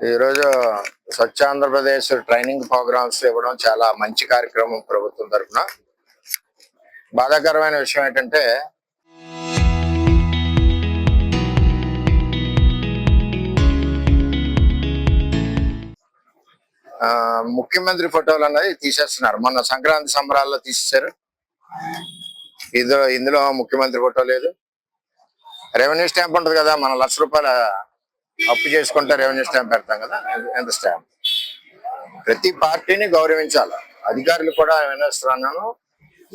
ఈరోజు స్వచ్ఛ Andhra Pradesh training programmes ఇవ్వడం చాలా మంచి కార్యక్రమం ప్రభుత్వం తరఫున. బాధాకరమైన విషయం ఏంటంటే ముఖ్యమంత్రి ఫోటోలు అన్నది తీసేస్తున్నారు. మొన్న సంక్రాంతి సంబరాల్లో తీసేశారు. ఇందులో ముఖ్యమంత్రి ఫోటో లేదు. రెవెన్యూ స్టాంప్ ఉంటుంది కదా, మన ₹1,00,000 అప్పు చేసుకుంటే రెవెన్యూ స్టాంప్ పెడతాం కదా, ఎంత స్టాంప్. ప్రతి పార్టీని గౌరవించాలి. అధికారులు కూడా వినేస్తున్నాను,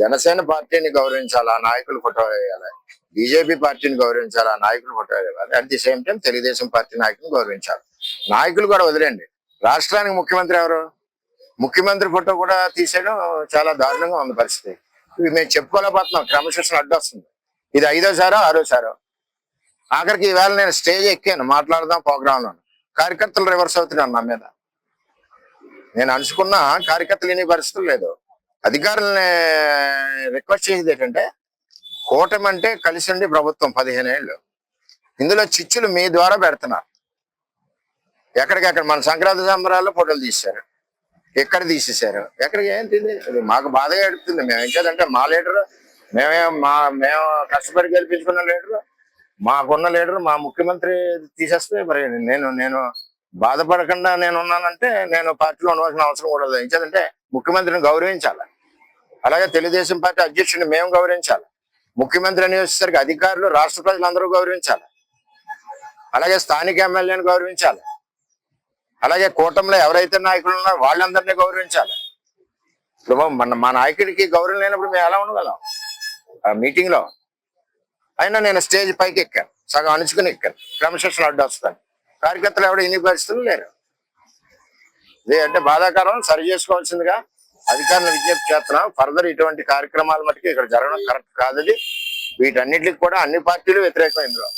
జనసేన పార్టీని గౌరవించాలి, ఆ నాయకులు ఫోటో వేయాలి. బీజేపీ పార్టీని గౌరవించాలి, ఆ నాయకులు ఫోటో వేయాలి. At the same time Telugu Desam party నాయకులు గౌరవించాలి. నాయకులు కూడా వదిలేండి, రాష్ట్రానికి ముఖ్యమంత్రి ఎవరు? ముఖ్యమంత్రి ఫోటో కూడా తీసేయడం చాలా దారుణంగా ఉంది పరిస్థితి. ఇవి మేము చెప్పుకోలేకపోతున్నాం, క్రమశిక్షణ అడ్డొస్తుంది. ఇది 5వ సారో 6వ సారో. ఆఖరికి ఈవేళ నేను స్టేజ్ ఎక్కాను, మాట్లాడదాం ప్రోగ్రాంలో. కార్యకర్తలు రివర్స్ అవుతున్నాను నా మీద. నేను అనుకున్న కార్యకర్తలు వినే పరిస్థితులు లేదు. అధికారులని రిక్వెస్ట్ చేసేది ఏంటంటే, కూటమి అంటే కలిసి ఉండి ప్రభుత్వం 15 ఏళ్ళు, ఇందులో చిచ్చులు మీ ద్వారా పెడుతున్నారు. ఎక్కడికెక్కడ మన సంక్రాంతి సంబరాల్లో ఫోటోలు తీశారు, ఎక్కడ తీసేశారు, ఎక్కడికి ఏంటి? మాకు బాధగా ఎడుతుంది. మేము ఏంటంటే మా లీడరు, మేము కష్టపడి గెలిపించుకున్న లీడరు, మాకున్న లీడరు, మా ముఖ్యమంత్రి తీసేస్తే మరి నేను బాధపడకుండా నేను ఉన్నానంటే నేను పార్టీలో ఉండవలసిన అవసరం కూడా లేదు. ఏంటంటే ముఖ్యమంత్రిని గౌరవించాలి. అలాగే తెలుగుదేశం పార్టీ అధ్యక్షుడిని మేము గౌరవించాలి. ముఖ్యమంత్రి అని వచ్చేసరికి అధికారులు, రాష్ట్ర ప్రజలందరూ గౌరవించాలి. అలాగే స్థానిక ఎమ్మెల్యేని గౌరవించాలి. అలాగే కూటమిలో ఎవరైతే నాయకులు ఉన్నారో వాళ్ళందరినీ గౌరవించాలి. ఇప్పుడు మా నాయకుడికి గౌరవం లేనప్పుడు మేము ఎలా ఉండగలం? ఆ మీటింగ్ లో అయినా నేను స్టేజ్ పైకి ఎక్కాను, సగం అణుచుకుని ఎక్కాను. క్రమశిక్షణ అడ్డు వస్తాను. కార్యకర్తలు ఎవరు ఇన్ని పరిస్థితులు లేరు. ఇది అంటే బాధాకరం. సరి చేసుకోవాల్సిందిగా అధికారులను విజ్ఞప్తి చేస్తున్నాం. ఫర్దర్ ఇటువంటి కార్యక్రమాలు మటుకు ఇక్కడ జరగడం కరెక్ట్ కాదు. వీటన్నిటికి కూడా అన్ని పార్టీలు వ్యతిరేకం. ఇందులో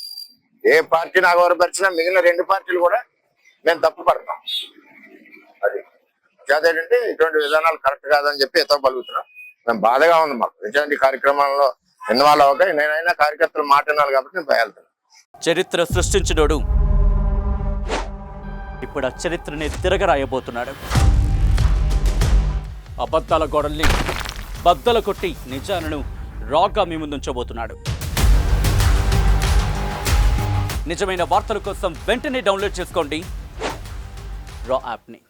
ఏ పార్టీని అగౌరవపరిచినా మిగిలిన 2 పార్టీలు కూడా మేము తప్పు పడతాం. అది ఏంటంటే ఇటువంటి విధానాలు కరెక్ట్ కాదని చెప్పి ఎతో పలుకుతున్నాం. మేము బాధగా ఉంది మాకు ఇటువంటి కార్యక్రమాల్లో ఇన్వాల్వ్ అవ్వక. నేనైనా కార్యకర్తలు మాట వినాలి కాబట్టి నేను బయలుదేరాను. చరిత్ర సృష్టించినోడు ఇప్పుడు ఆ చరిత్రని తిరగరాయబోతున్నాడు. అబద్ధాల గోడల్ని బద్దలు కొట్టి నిజాలను రాగా మీ ముందుంచబోతున్నాడు. నిజమైన వార్తల కోసం వెంటనే డౌన్లోడ్ చేసుకోండి రా యాప్ని.